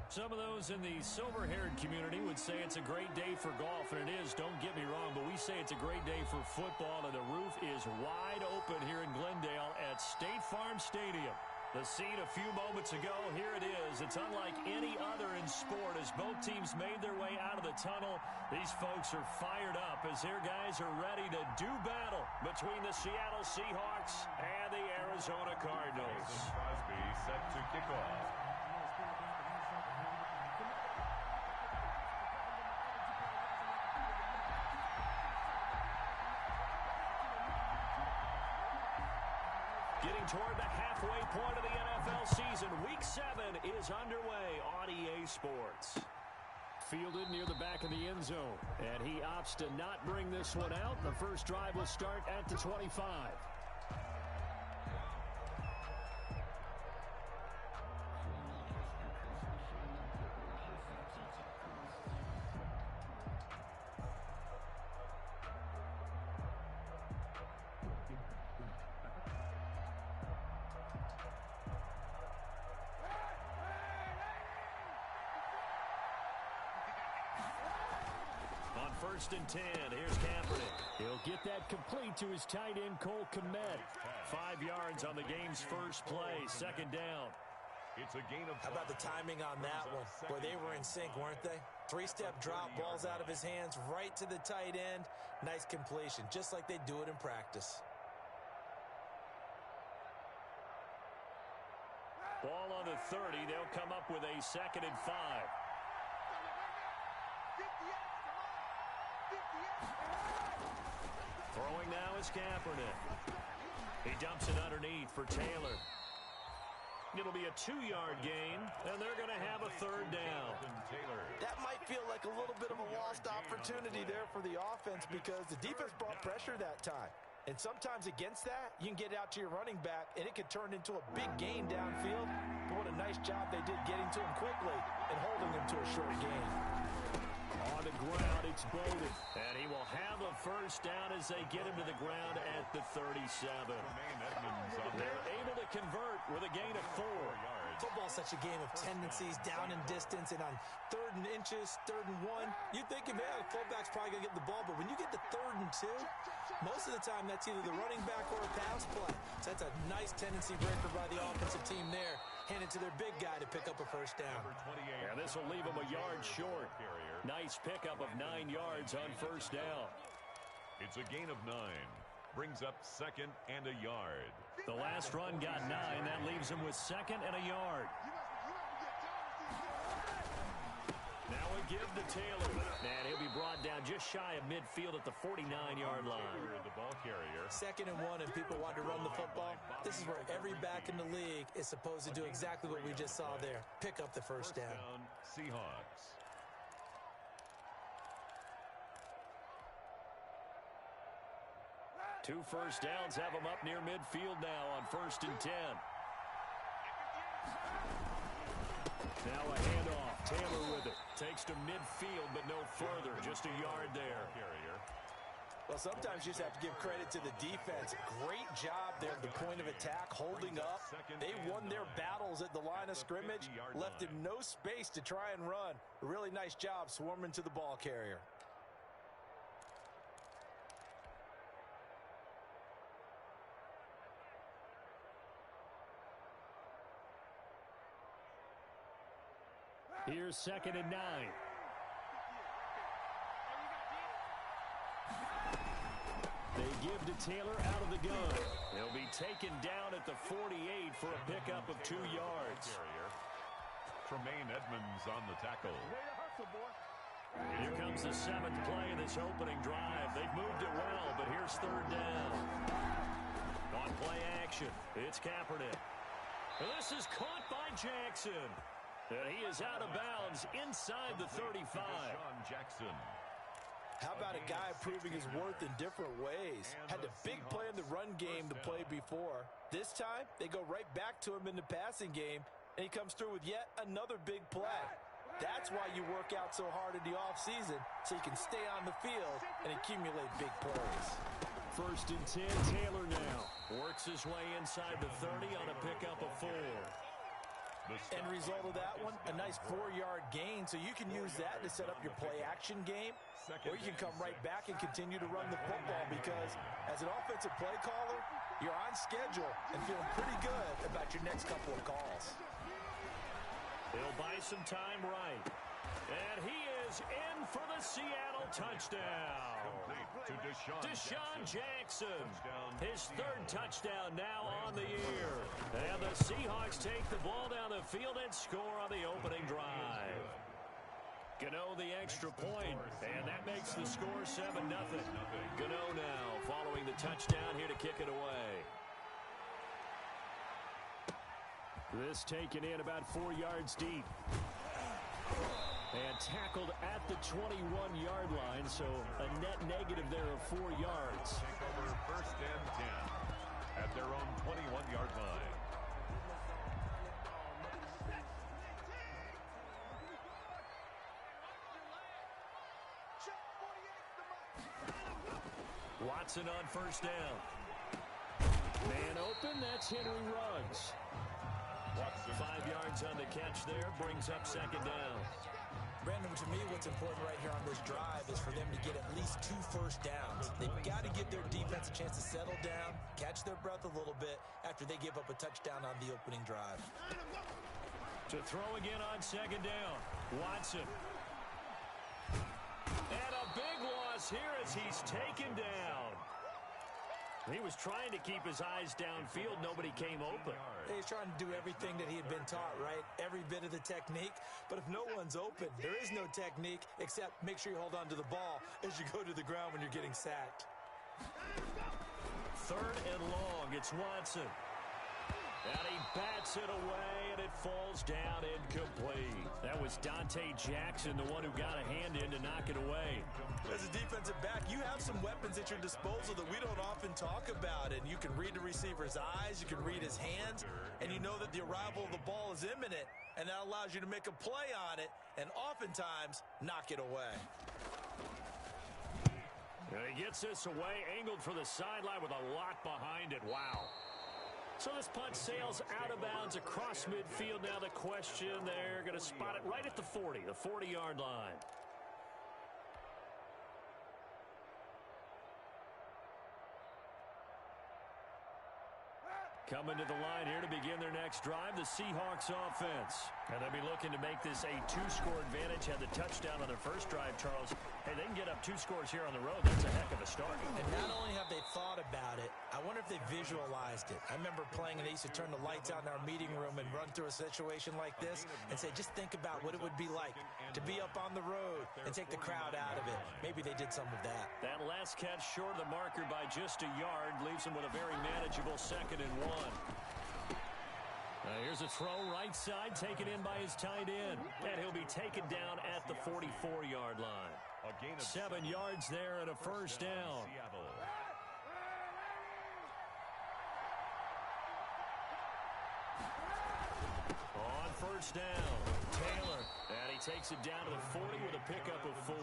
Some of those in the silver-haired community would say it's a great day for golf, and it is, don't get me wrong, but we say it's a great day for football, and the roof is wide open here in Glendale at State Farm Stadium. The scene a few moments ago, here it is. It's unlike any other in sport as both teams made their way out of the tunnel. These folks are fired up as their guys are ready to do battle between the Seattle Seahawks and the Arizona Cardinals. Crosby set to kick off. Getting toward the halfway point of the NFL season, Week 7 is underway on EA Sports. Fielded near the back of the end zone, and he opts to not bring this one out. The first drive will start at the 25. First and 10. Here's Kaepernick. He'll get that complete to his tight end, Cole Kmet. 5 yards on the game's first play. Second down. It's a gain of 5. How about the timing on that one? Boy, they were in sync, weren't they? 3-step drop, balls out of his hands, right to the tight end. Nice completion, just like they do it in practice. Ball on the 30. They'll come up with a 2nd and 5. Throwing now is Kaepernick. He dumps it underneath for Taylor. It'll be a 2-yard gain, and they're going to have a 3rd down. That might feel like a little bit of a lost opportunity there for the offense because the defense brought pressure that time. And sometimes against that, you can get out to your running back, and it could turn into a big gain downfield. But what a nice job they did getting to him quickly and holding him to a short gain. On the ground, it's Bowden. And he will have a 1st down as they get him to the ground at the 37. They're able to convert with a gain of 4. Football's such a game of tendencies, down and distance, and on 3rd and inches, 3rd and 1, you'd think, man, the fullback's probably going to get the ball. But when you get to 3rd and 2, most of the time that's either the running back or a pass play. So that's a nice tendency breaker by the offensive team there. Hand it to their big guy to pick up a 1st down. And this will leave him a yard short. Nice pickup of 9 yards on 1st down. It's a gain of 9. Brings up 2nd and a yard. The last run got 9. That leaves him with 2nd and a yard. Now a give to Taylor. And he'll be brought down just shy of midfield at the 49-yard line. The ball carrier. 2nd and 1, and people want to run the football. This is where every back in the league is supposed to do exactly what we just saw there. Pick up the 1st down. Seahawks. Two 1st downs have him up near midfield now on 1st and 10. Now a handoff. Taylor with it. Takes to midfield, but no further. Just a yard there. Well, sometimes you just have to give credit to the defense. Great job there at the point of attack, holding up. They won their battles at the line of scrimmage, left him no space to try and run. A really nice job swarming to the ball carrier. Here's 2nd and 9. They give to Taylor out of the gun. He'll be taken down at the 48 for a pickup of 2 yards. Tremaine Edmonds on the tackle. Here comes the 7th play of this opening drive. They've moved it well, but here's 3rd down. On play action, it's Kaepernick. This is caught by Jackson. And he is out of bounds inside the 35. Jackson. How about a guy proving his worth in different ways? Had a big play in the run game the play before. This time, they go right back to him in the passing game, and he comes through with yet another big play. That's why you work out so hard in the offseason, so you can stay on the field and accumulate big plays. 1st and 10, Taylor now. Works his way inside the 30 on a pickup of 4. End result of that one, a nice 4-yard gain, so you can use that to set up your play-action game, or you can come right back and continue to run the football because as an offensive play caller, you're on schedule and feeling pretty good about your next couple of calls. He'll buy some time right. And he is in for the Seattle touchdown. To Deshaun Jackson. His third touchdown now on the year. And the Seahawks take the ball down the field and score on the opening drive. Gano the extra point, and that makes the score 7-0. Gano now following the touchdown here to kick it away. This taken in about 4 yards deep. And tackled at the 21-yard line, so a net negative there of 4 yards. Take over first and 10 at their own 21-yard line. Watson on first down. Man open, that's Henry Ruggs. 5 yards on the catch there, brings up second down. Brandon, to me, what's important right here on this drive is for them to get at least 2 first downs. They've got to give their defense a chance to settle down, catch their breath a little bit after they give up a touchdown on the opening drive. To throw again on second down, Watson. And a big loss here as he's taken down. He was trying to keep his eyes downfield. Nobody came open. He's trying to do everything that he had been taught, right? Every bit of the technique. But if no one's open, there is no technique except make sure you hold on to the ball as you go to the ground when you're getting sacked. Third and long. It's Watson. And he bats it away, and it falls down incomplete. That was Dante Jackson, the one who got a hand in to knock it away. As a defensive back, you have some weapons at your disposal that we don't often talk about. And you can read the receiver's eyes, you can read his hands, and you know that the arrival of the ball is imminent. And that allows you to make a play on it, and oftentimes knock it away. And he gets this away, angled for the sideline with a lot behind it. Wow. So this punt sails out of bounds across midfield. Now the question, they're going to spot it right at the 40, the 40-yard line. Coming to the line here to begin their next drive, the Seahawks offense. And they'll be looking to make this a 2-score advantage. Had the touchdown on their first drive, Charles. Hey, they can get up 2 scores here on the road. That's a heck of a start. And not only have they thought about it, I wonder if they visualized it. I remember playing and they used to turn the lights out in our meeting room and run through a situation like this and say, just think about what it would be like to be up on the road and take the crowd out of it. Maybe they did some of that. That last catch short of the marker by just a yard leaves them with a very manageable 2nd and 1. Here's a throw right side, taken in by his tight end. And he'll be taken down at the 44-yard line. 7 yards there and a first down. On first down, Taylor. And he takes it down to the 40 with a pickup of 4.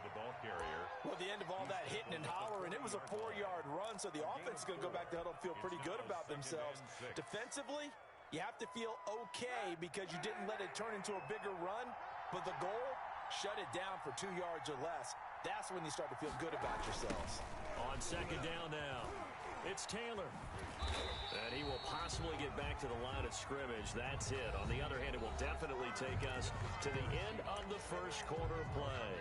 The ball carrier. Well, the end of all that hitting and hollering, it was a 4-yard run, so the offense is going to go back to huddle and feel pretty good about themselves. Defensively, you have to feel okay because you didn't let it turn into a bigger run, but the goal, shut it down for 2 yards or less. That's when you start to feel good about yourselves. On second down now, it's Taylor. And he will possibly get back to the line of scrimmage. That's it. On the other hand, it will definitely take us to the end of the first quarter play.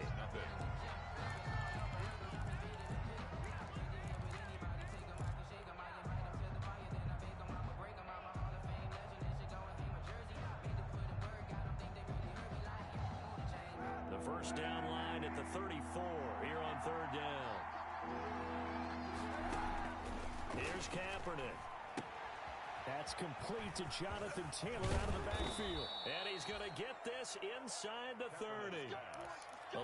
The first down line at the 34 here on third down. Here's Kaepernick. That's complete to Jonathan Taylor out of the backfield. And he's going to get this inside the 30.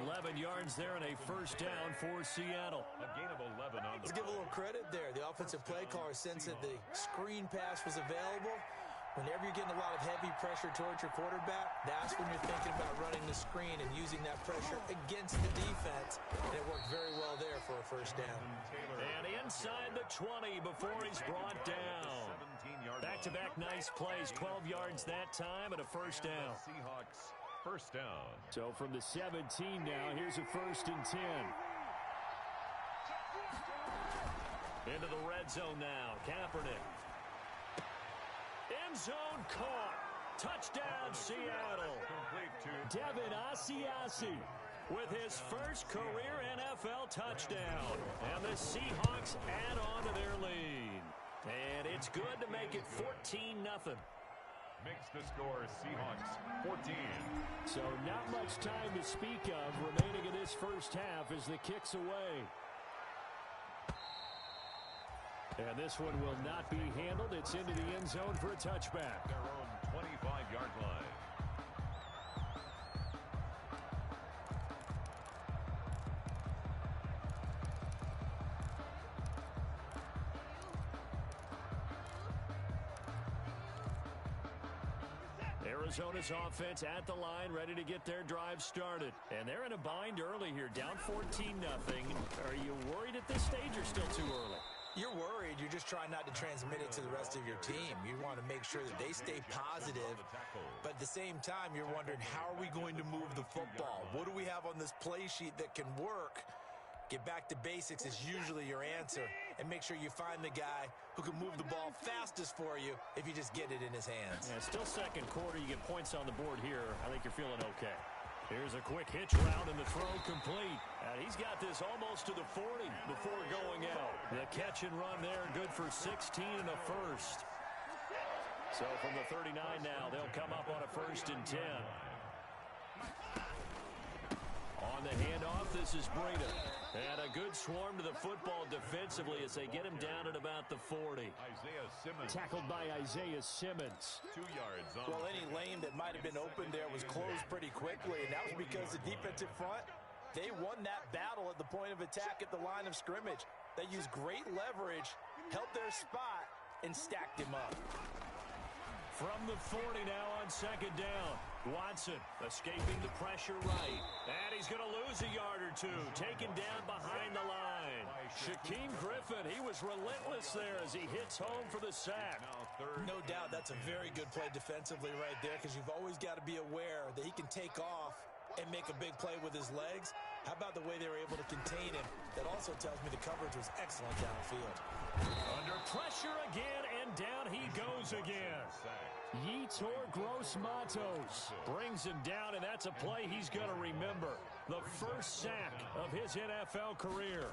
11 yards there and a first down for Seattle. A gain of 11 on the Let's give a little credit there. The offensive play caller sensed that the screen pass was available. Whenever you're getting a lot of heavy pressure towards your quarterback, that's when you're thinking about running the screen and using that pressure against the defense. And it worked very well there for a first down. And inside the 20 before he's brought down. Back-to-back nice plays, 12 yards that time and a first down. Seahawks first down. So from the 17 now, here's a 1st and 10. Into the red zone now. Kaepernick. End zone caught. Touchdown, Seattle. Devin Asiasi with his first career NFL touchdown. And the Seahawks add on to their lead. And it's good to make it 14-0. Makes the score Seahawks 14. So not much time to speak of remaining in this first half as the kick's away. And this one will not be handled. It's into the end zone for a touchback. Their own 25-yard line. Arizona's offense at the line, ready to get their drive started. And they're in a bind early here, down 14-0. Are you worried at this stage or still too early? You're worried. You're just trying not to transmit it to the rest of your team. You want to make sure that they stay positive. But at the same time, you're wondering, how are we going to move the football? What do we have on this play sheet that can work? Get back to basics is usually your answer. And make sure you find the guy who can move the ball fastest for you if you just get it in his hands. Yeah, still second quarter. You get points on the board here. I think you're feeling okay. Here's a quick hitch route and the throw complete. And he's got this almost to the 40 before going out. The catch and run there, good for 16 and a first. So from the 39 now, they'll come up on a 1st and 10. On the handoff, this is Breida. And a good swarm to the football defensively as they get him down at about the 40. Isaiah Simmons. Tackled by Isaiah Simmons. 2 yards on. Well, any lane that might have been open there was closed pretty quickly, and that was because the defensive front, they won that battle at the point of attack at the line of scrimmage. They used great leverage, held their spot, and stacked him up. From the 40 now on 2nd down. Watson escaping the pressure right. And he's going to lose a yard or two. Taken down behind the line. Shaquem Griffin, he was relentless there as he hits home for the sack. No doubt that's a very good play defensively right there, because you've always got to be aware that he can take off and make a big play with his legs. How about the way they were able to contain him? That also tells me the coverage was excellent downfield. Under pressure again, and down he goes again. Yetur Gross-Matos brings him down, and that's a play he's going to remember. The first sack of his NFL career.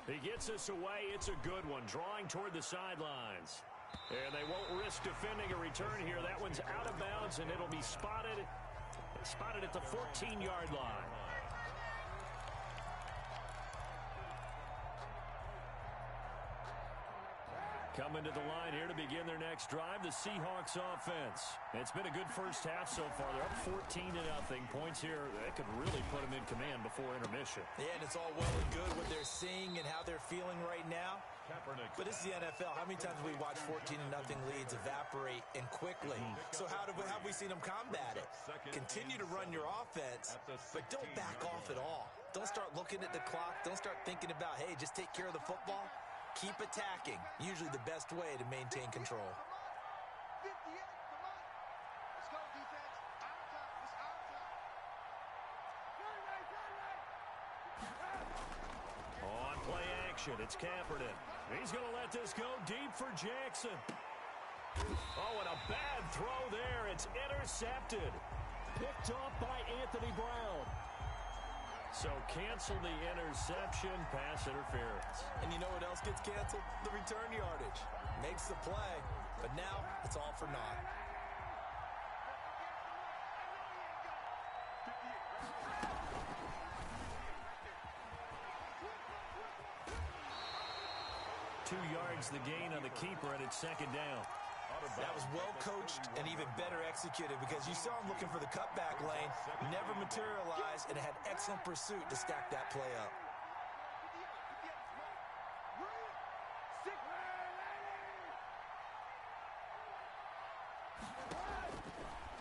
He gets us away. It's a good one, drawing toward the sidelines. And they won't risk defending a return here. That one's out of bounds, and it'll be spotted at the 14-yard line. Coming to the line here to begin their next drive, the Seahawks offense. It's been a good first half so far. They're up 14-0. Points here, that could really put them in command before intermission. Yeah, and it's all well and good what they're seeing and how they're feeling right now. But this is the NFL. How many times have we watched 14-0 leads evaporate and quickly? So how have we seen them combat it? Continue to run your offense, but don't back off at all. Don't start looking at the clock. Don't start thinking about, hey, just take care of the football. Keep attacking. Usually the best way to maintain control. On play action, it's Kaepernick. He's going to let this go deep for Jackson. Oh, and a bad throw there. It's intercepted. Picked off by Anthony Brown. So cancel the interception, pass interference. And you know what else gets canceled? The return yardage. Makes the play, but now it's all for naught. Two yards the gain on the keeper, and it's 2nd down. That was well coached and even better executed, because you saw him looking for the cutback lane, never materialized, and had excellent pursuit to stack that play up.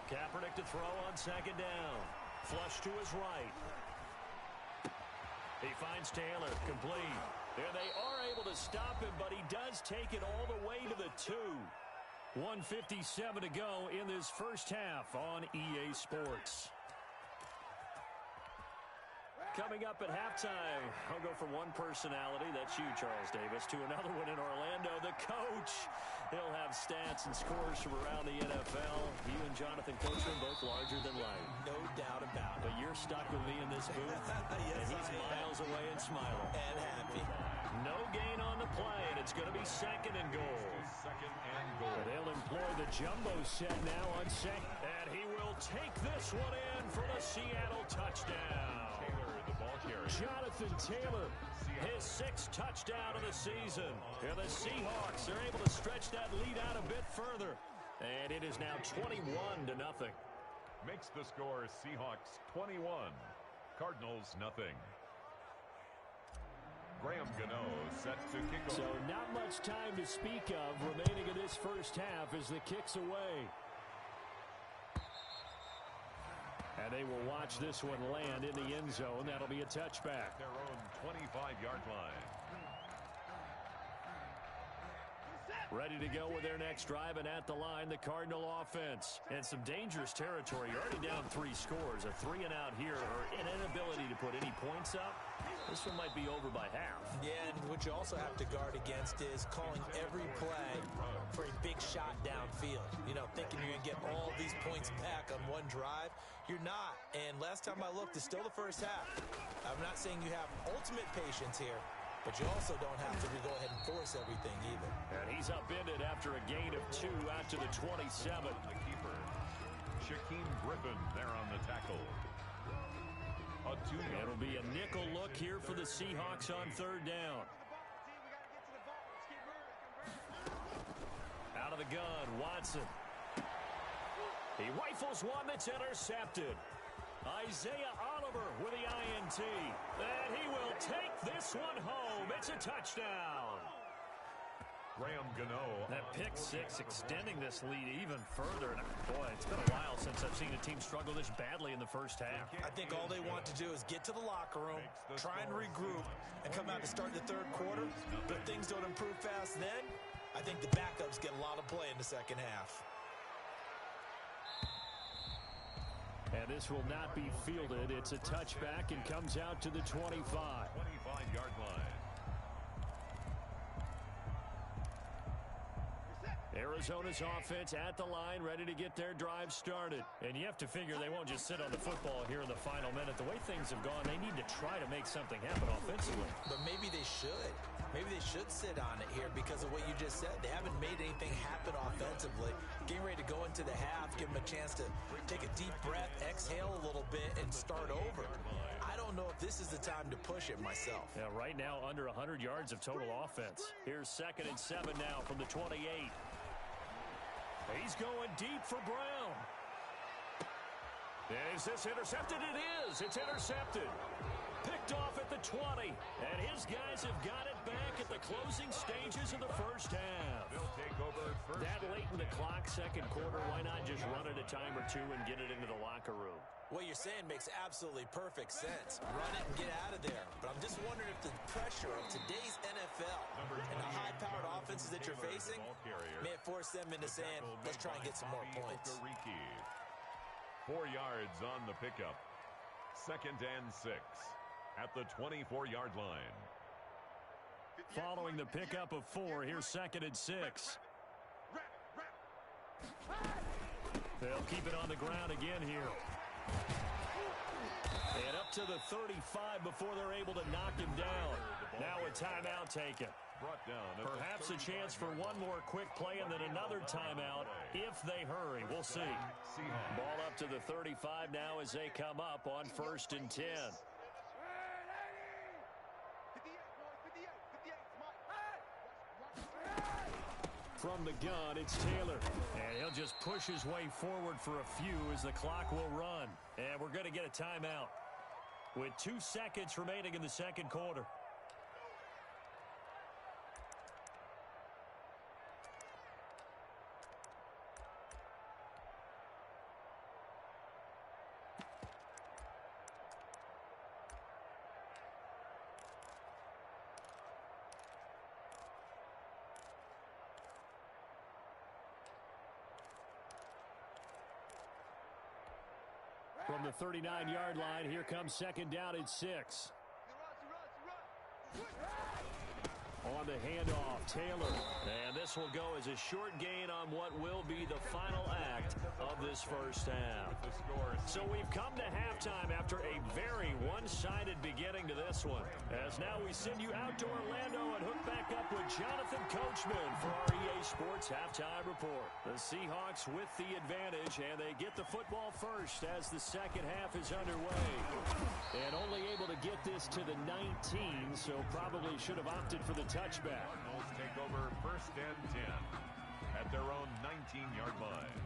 Kaepernick to throw on 2nd down. Flush to his right. He finds Taylor. Complete. And they are able to stop him, but he does take it all the way to the 2. 1:57 to go in this first half on EA Sports. Coming up at halftime, I'll go from one personality, that's you, Charles Davis, to another one in Orlando, the coach. He'll have stats and scores from around the NFL. You and Jonathan Coachman both larger than life. No doubt about it. But you're stuck with me in this booth, yes, and he's miles away and smiling. And happy. No gain on the play, and it's going to be second and goal. Second and goal. But they'll employ the jumbo set now on second. And he will take this one in for the Seattle touchdown. Jonathan Taylor, his 6th touchdown of the season. And the Seahawks are able to stretch that lead out a bit further. And it is now 21-0. Makes the score Seahawks 21, Cardinals nothing. Graham Gano set to kick off. So not much time to speak of remaining in this first half as the kick's away. And they will watch this one land in the end zone. That'll be a touchback. Their own 25-yard line. Ready to go with their next drive, and at the line, the Cardinal offense. And some dangerous territory. You're already down 3 scores. A 3-and-out here, or an inability to put any points up. This one might be over by half. Yeah, and what you also have to guard against is calling every play for a big shot downfield. You know, thinking you're going to get all these points back on one drive. You're not. And last time I looked, it's still the first half. I'm not saying you have ultimate patience here, but you also don't have to go ahead and force everything either. And he's upended after a gain of 2 out to the 27. The keeper, Shaquem Griffin, there on the tackle. It'll be a nickel look here for the Seahawks on 3rd down. Out of the gun, Watson. He rifles one that's intercepted. Isaiah Oliver with the INT. And he will take this one home. It's a touchdown. Graham Gano. That pick 6 extending this lead even further. And boy, it's been a while since I've seen a team struggle this badly in the first half. I think all they want to do is get to the locker room, try and regroup, and come out to start the 3rd quarter. But if things don't improve fast then, I think the backups get a lot of play in the second half. And this will not be fielded. It's a touchback and comes out to the 25. 25-yard line. Arizona's offense at the line, ready to get their drive started. And you have to figure they won't just sit on the football here in the final minute. The way things have gone, they need to try to make something happen offensively. But maybe they should. Maybe they should sit on it here because of what you just said. They haven't made anything happen offensively. Getting ready to go into the half, give them a chance to take a deep breath, exhale a little bit, and start over. I don't know if this is the time to push it myself. Yeah, right now under 100 yards of total offense. Here's 2nd and 7 now from the 28. He's going deep for Brown. Is this intercepted? It is. It's intercepted. Picked off at the 20. And his guys have got it back at the closing stages of the first half. They'll take over first. That late in the clock, 2nd quarter, why not just run it a time or 2 and get it into the locker room? What you're saying makes absolutely perfect sense. Run it and get out of there. But I'm just wondering if the pressure of today's NFL and the high-powered offenses that you're facing may have forced them into saying, let's try and get some more points. 4 yards on the pickup. 2nd and 6 at the 24-yard line. Following the pickup of 4, here's 2nd and 6. They'll keep it on the ground again here. And up to the 35 before they're able to knock him down. Now a timeout taken. Brought down. Perhaps a chance for one more quick play and then another timeout if they hurry. We'll see. Ball up to the 35 now as they come up on 1st and 10. From the gun, it's Taylor. And he'll just push his way forward for a few as the clock will run. And we're going to get a timeout with 2 seconds remaining in the 2nd quarter. From the 39-yard line, here comes second down and 6. On the handoff, Taylor. And this will go as a short gain on what will be the final act of this first half. So we've come to halftime after a very one-sided beginning to this one. As now we send you out to Orlando and hook back up with Jonathan Coachman for our EA Sports Halftime Report. The Seahawks with the advantage, and they get the football first as the second half is underway. And only able to get this to the 19, so probably should have opted for the touchback. Cardinals take over first and 10 at their own 19-yard line.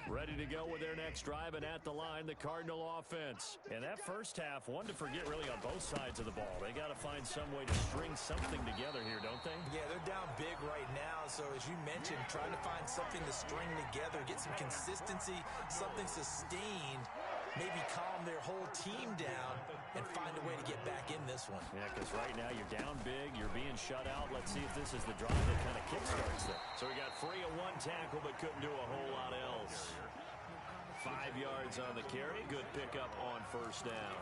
Ready to go with their next drive, and at the line, the Cardinal offense. And that first half, one to forget really on both sides of the ball. They got to find some way to string something together here, don't they? Yeah, they're down big right now. So as you mentioned, trying to find something to string together, get some consistency, something sustained, maybe calm their whole team down and find a way to get back in this one. Yeah, because right now you're down big, you're being shut out. Let's see if this is the drive that kind of kickstarts them. So we got free of one tackle, but couldn't do a whole lot else. 5 yards on the carry. Good pickup on first down.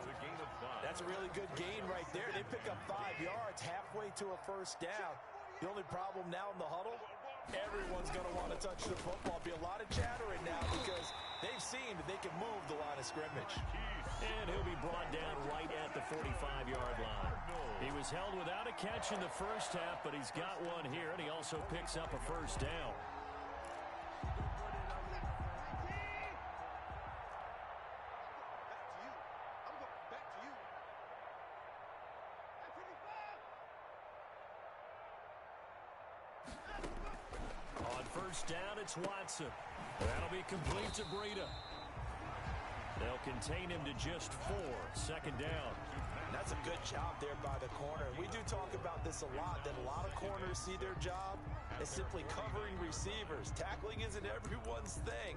That's a really good gain right there. They pick up 5 yards halfway to a first down. The only problem now in the huddle, everyone's going to want to touch the football. Be a lot of chattering now because they've seen that they can move the line of scrimmage. And he'll be brought down right at the 45-yard line. He was held without a catch in the first half, but he's got one here, and he also picks up a first down. First down, it's Watson. That'll be complete to Breida. They'll contain him to just 4. Second down. That's a good job there by the corner. We do talk about this a lot, that a lot of corners see their job as simply covering receivers. Tackling isn't everyone's thing.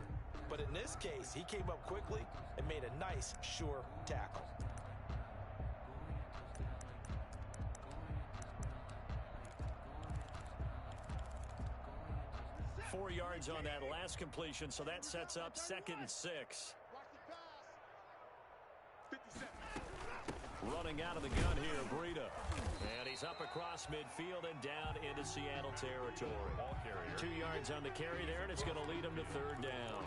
But in this case, he came up quickly and made a nice, sure tackle. 4 yards on that last completion, so that sets up second and 6. Running out of the gun here, Breida. And he's up across midfield and down into Seattle territory. 2 yards on the carry there, and it's going to lead him to third down.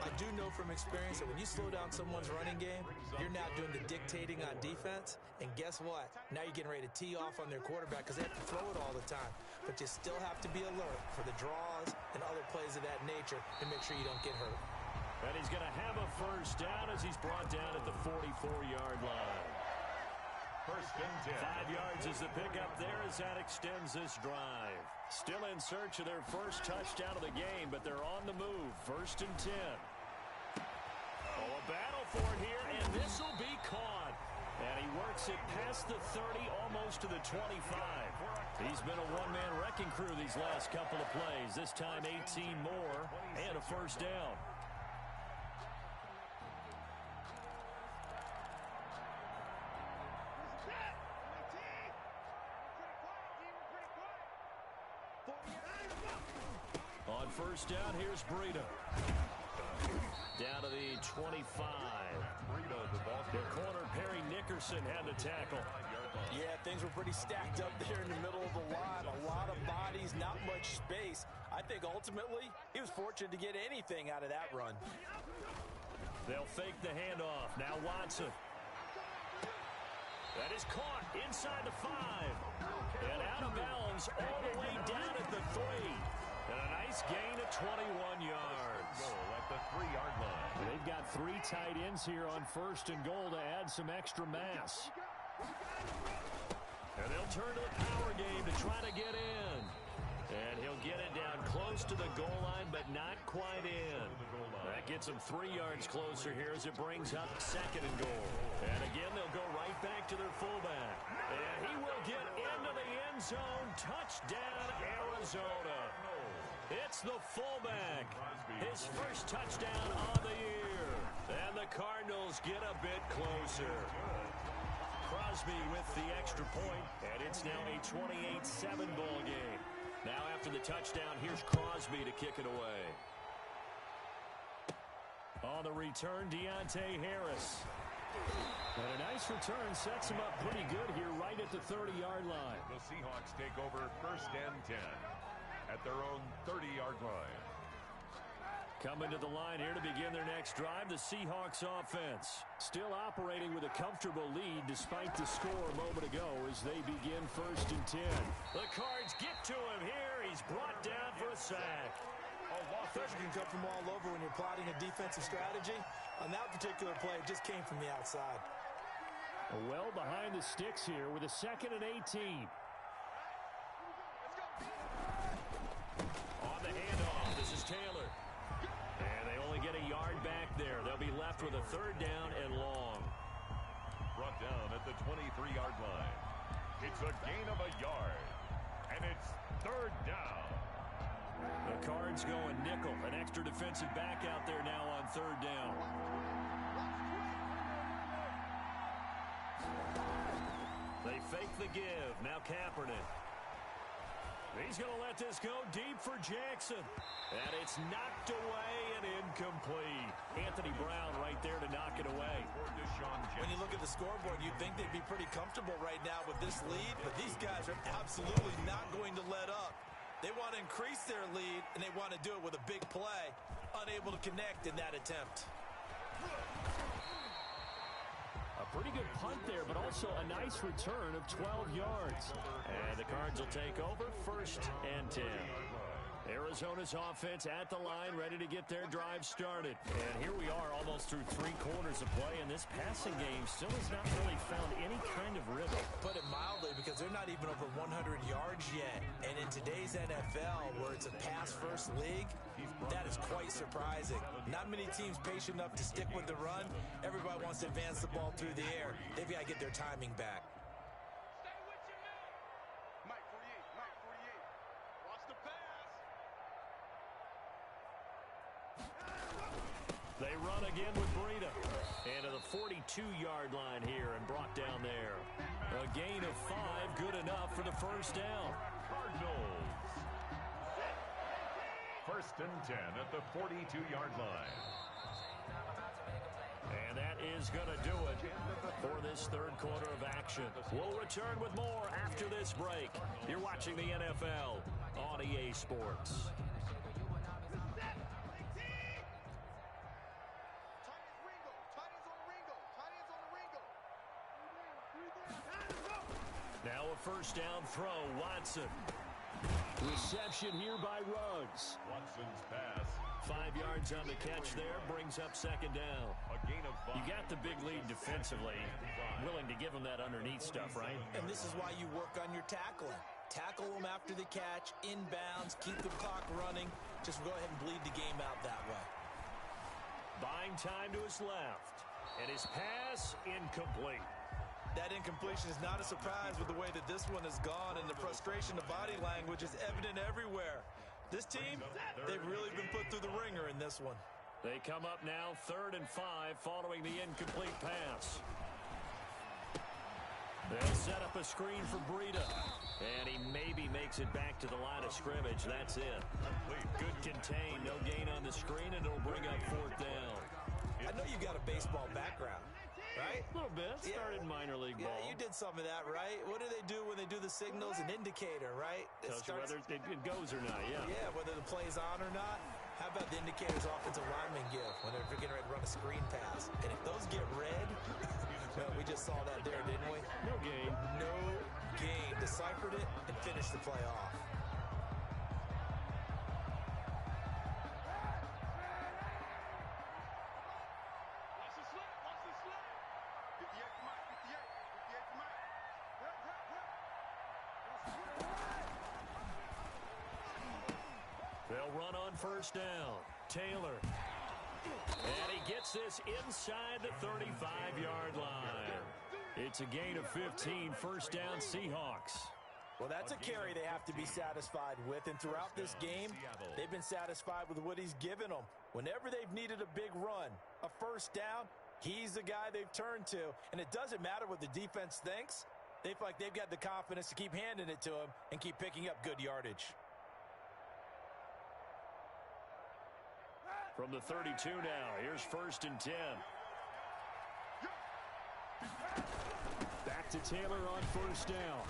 I do know from experience that when you slow down someone's running game, you're now doing the dictating on defense. And guess what? Now you're getting ready to tee off on their quarterback because they have to throw it all the time. But you still have to be alert for the draws and other plays of that nature to make sure you don't get hurt. And he's going to have a first down as he's brought down at the 44-yard line. First and 10. 5 yards is the pickup there as that extends this drive. Still in search of their first touchdown of the game, but they're on the move. First and 10. Oh, a battle for it here, and this will be caught. And he works it past the 30, almost to the 25. He's been a one-man wrecking crew these last couple of plays. This time 18 more and a first down. On first down, here's Breida. Down to the 25. The corner, Perry Nickerson, had to tackle. Yeah, things were pretty stacked up there in the middle of the line. A lot of bodies, not much space. I think ultimately he was fortunate to get anything out of that run. They'll fake the handoff. Now Watson. That is caught inside the 5. And out of bounds all the way down at the 3. And a nice gain of 21 yards. Goal at the 3-yard line. They've got 3 tight ends here on first and goal to add some extra mass. And they'll turn to the power game to try to get in. And he'll get it down close to the goal line, but not quite in. That gets him 3 yards closer here as it brings up second and goal. And again, they'll go right back to their fullback. And he will get into the end zone. Touchdown, Arizona. It's the fullback. His first touchdown of the year. And the Cardinals get a bit closer. Crosby with the extra point, and it's now a 28-7 ball game. Now after the touchdown, here's Crosby to kick it away. On the return, Deontay Harris. And a nice return sets him up pretty good here right at the 30-yard line. The Seahawks take over 1st and 10 at their own 30-yard line. Coming to the line here to begin their next drive, the Seahawks offense. Still operating with a comfortable lead despite the score a moment ago as they begin 1st and 10. The Cards get to him here. He's brought down for a sack. Pressure can come from all over when you're plotting a defensive strategy. On that particular play, it just came from the outside. Well behind the sticks here with a 2nd and 18. On the handoff, this is Taylor. And they only get a yard back there. They'll be left with a 3rd down and long. Brought down at the 23-yard line. It's a gain of a yard. And it's 3rd down. The Cards going nickel. An extra defensive back out there now on 3rd down. They fake the give. Now Kaepernick. He's going to let this go deep for Jackson. And it's knocked away and incomplete. Anthony Brown right there to knock it away. When you look at the scoreboard, you'd think they'd be pretty comfortable right now with this lead, but these guys are absolutely not going to let up. They want to increase their lead, and they want to do it with a big play. Unable to connect in that attempt. A pretty good punt there, but also a nice return of 12 yards. And the Cards will take over 1st and 10. Arizona's offense at the line, ready to get their drive started. And here we are almost through 3 quarters of play, and this passing game still has not really found any kind of rhythm. Put it mildly, because they're not even over 100 yards yet. And in today's NFL, where it's a pass-first league, that is quite surprising. Not many teams patient enough to stick with the run. Everybody wants to advance the ball through the air. They've got to get their timing back. They run again with Breida. And to the 42-yard line here and brought down there. A gain of 5, good enough for the 1st down. Cardinals. 1st and 10 at the 42-yard line. And that is going to do it for this 3rd quarter of action. We'll return with more after this break. You're watching the NFL on EA Sports. Now a 1st down throw, Watson. Reception here by Ruggs. Watson's pass. 5 yards on the catch there, brings up 2nd down. A gain of 5. You got the big lead defensively. Willing to give them that underneath stuff, right? And this is why you work on your tackling. Tackle them after the catch, inbounds, keep the clock running. Just go ahead and bleed the game out that way. Buying time to his left. And his pass, incomplete. That incompletion is not a surprise with the way that this one has gone, and the frustration of body language is evident everywhere. This team, they've really been put through the ringer in this one. They come up now 3rd and 5 following the incomplete pass. They'll set up a screen for Breida. And he maybe makes it back to the line of scrimmage. That's it. Good contain, no gain on the screen, and it'll bring up 4th down. I know you got a baseball background, right? A little bit. Started minor league ball. Yeah, you did some of that, right? What do they do when they do the signals? An indicator, right? Tells you whether it goes or not, yeah. Yeah, whether the play's on or not. How about the indicators offensive linemen give when they're getting ready to run a screen pass? And if those get red, well, we just saw that there, didn't we? No gain. No gain. Deciphered it and finished the play off. They'll run on 1st down. Taylor. And he gets this inside the 35-yard line. It's a gain of 15, 1st down Seahawks. Well, that's a carry they have to be satisfied with, and throughout this game, they've been satisfied with what he's given them. Whenever they've needed a big run, a 1st down, He's the guy they've turned to, and it doesn't matter what the defense thinks. They feel like they've got the confidence to keep handing it to him and keep picking up good yardage. From the 32 now, here's 1st and 10. Back to Taylor on 1st down.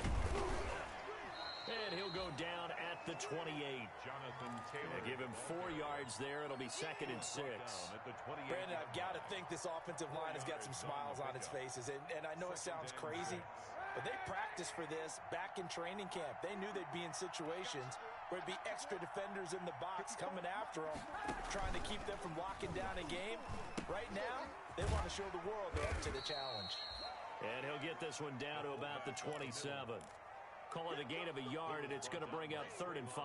And he'll go down at the 28. Jonathan Taylor. Give him 4 yards there. It'll be 2nd and 6. Brandon, I've got to think this offensive line has got some smiles on its faces. And I know it sounds crazy, but they practiced for this back in training camp. They knew they'd be in situations where it'd be extra defenders in the box coming after them, trying to keep them from locking down a game. Right now, they want to show the world they're up to the challenge. And he'll get this one down to about the 27. Call it a gain of a yard, and it's going to bring up 3rd and 5.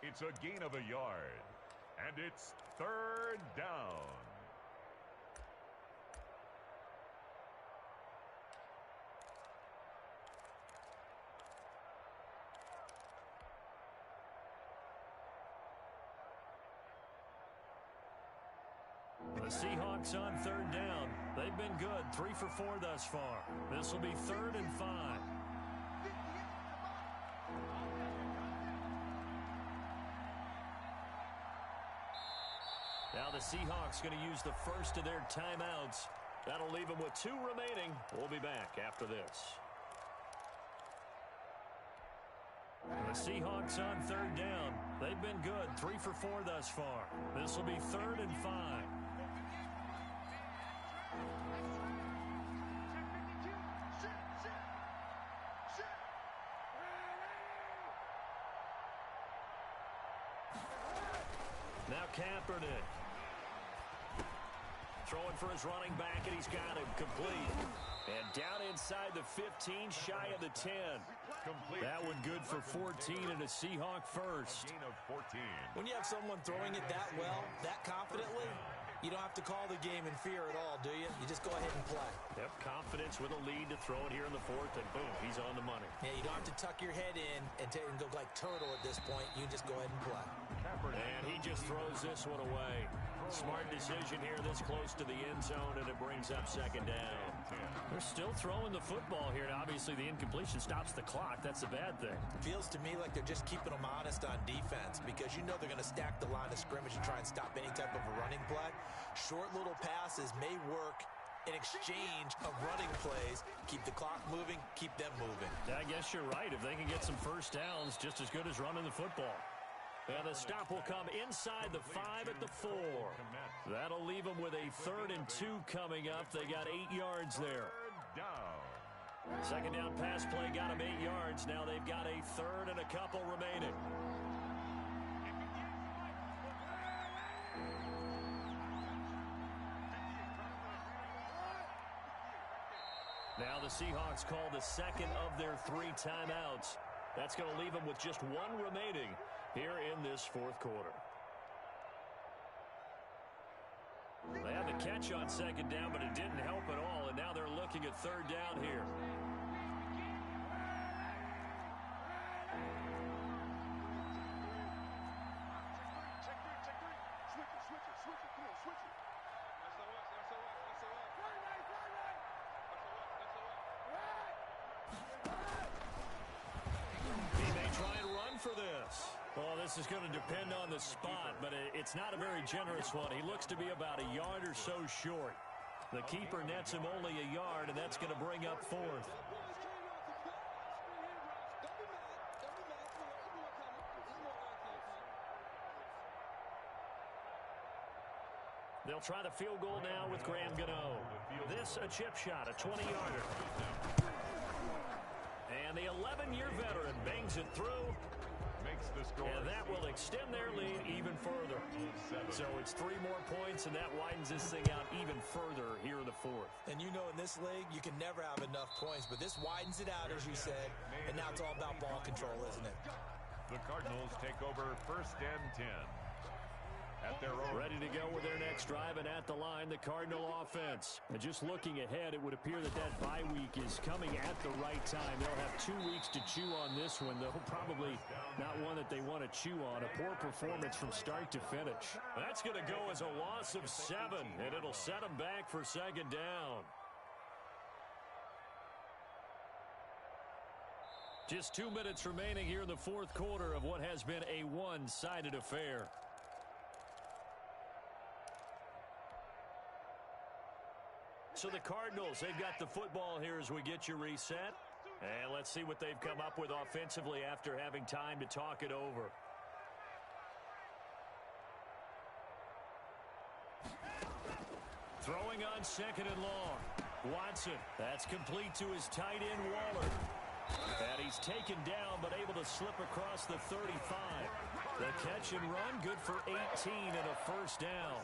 It's a gain of a yard, and it's 3rd down. The Seahawks on 3rd down. They've been good, 3 for 4 thus far. This will be 3rd and 5. Now the Seahawks going to use the first of their timeouts. That'll leave them with 2 remaining. We'll be back after this. The Seahawks on 3rd down. They've been good, 3 for 4 thus far. This will be 3rd and 5. Now Kaepernick. Throwing for his running back, and he's got him complete. And down inside the 15, shy of the 10. Complete. That one good for 14 and a Seahawk first. A gain of 14. When you have someone throwing it that well, that confidently, you don't have to call the game in fear at all, do you? You just go ahead and play. Yep, confidence with a lead to throw it here in the 4th, and boom, he's on the money. Yeah, you don't have to tuck your head in and go like turtle at this point. You just go ahead and play. And he just throws this one away. Smart decision here this close to the end zone, and it brings up 2nd down. They're still throwing the football here, and obviously the incompletion stops the clock. That's the bad thing. Feels to me like they're just keeping them honest on defense because you know they're going to stack the line of scrimmage and try and stop any type of a running play. Short little passes may work in exchange of running plays. Keep the clock moving, keep them moving. I guess you're right. If they can get some first downs, just as good as running the football. And the stop will come inside the 5 at the 4. That'll leave them with a 3rd and 2 coming up. They got 8 yards there. 2nd down pass play got them 8 yards. Now they've got a 3rd and a couple remaining. Now the Seahawks call the 2nd of their 3 timeouts. That's going to leave them with just 1 remaining here in this 4th quarter. They had the catch on 2nd down, but it didn't help at all, and now they're looking at 3rd down here. This is going to depend on the spot, but it's not a very generous one. He looks to be about a yard or so short. The keeper nets him only a yard, and that's going to bring up 4th. They'll try the field goal now with Graham Gano. This a chip shot, a 20-yarder. And the 11-year veteran bangs it through. And that will extend their lead even further. So it's 3 more points, and that widens this thing out even further here in the 4th. And you know in this league, you can never have enough points, but this widens it out, as you said, and now it's all about ball control, isn't it? The Cardinals take over 1st and 10. at their own. Ready to go with their next drive, and at the line, the Cardinal offense. And just looking ahead, it would appear that bye week is coming at the right time. They'll have 2 weeks to chew on this one, though probably not one that they want to chew on. A poor performance from start to finish. That's going to go as a loss of 7, and it'll set them back for second down. Just 2 minutes remaining here in the fourth quarter of what has been a one-sided affair. So the Cardinals, they've got the football here as we get you reset. And let's see what they've come up with offensively after having time to talk it over. Throwing on second and long. Watson, that's complete to his tight end, Waller. And he's taken down, but able to slip across the 35. The catch and run, good for 18 and a first down.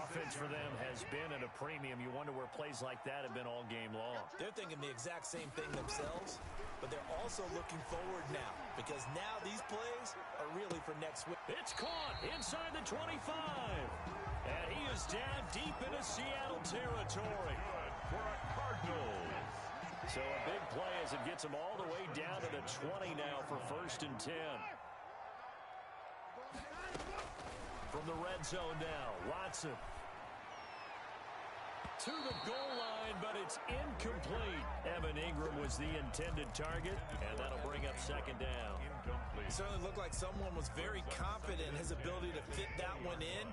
Offense for them has been at a premium. You wonder where plays like that have been all game long. They're thinking the exact same thing themselves, but they're also looking forward now, because now these plays are really for next week. It's caught inside the 25. And he is down deep into Seattle territory. Good for a Cardinals. So a big play as it gets him all the way down to the 20 now for 1st and 10. From the red zone now, Watson. To the goal line, but it's incomplete. Evan Ingram was the intended target, and that'll bring up second down. It certainly looked like someone was very confident in his ability to fit that one in.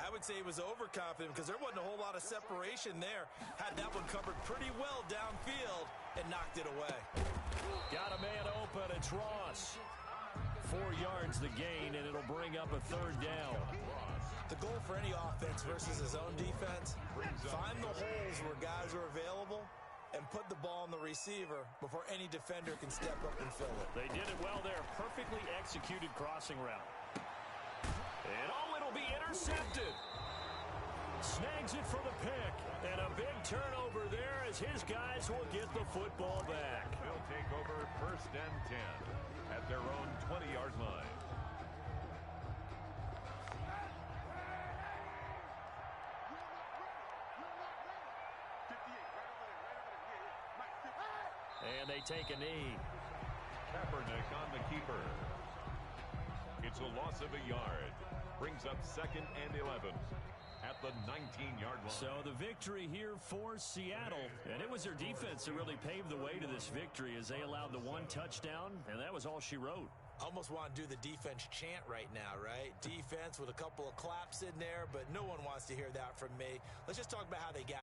I would say he was overconfident because there wasn't a whole lot of separation there. Had that one covered pretty well downfield and knocked it away. Got a man open. It's Ross. 4 yards the gain, and it'll bring up a third down. The goal for any offense versus his own defense, find the holes where guys are available and put the ball on the receiver before any defender can step up and fill it. They did it well there. Perfectly executed crossing route. And it'll be intercepted. Snags it for the pick. And a big turnover there as his guys will get the football back. They'll take over 1st and 10 at their own 20-yard line. And they take a knee. Kaepernick on the keeper. It's a loss of a yard. Brings up 2nd and 11 at the 19-yard line. So the victory here for Seattle. And it was their defense that really paved the way to this victory as they allowed the 1 touchdown, and that was all she wrote. Almost want to do the defense chant right now, right? Defense with a couple of claps in there, but no one wants to hear that from me. Let's just talk about how they got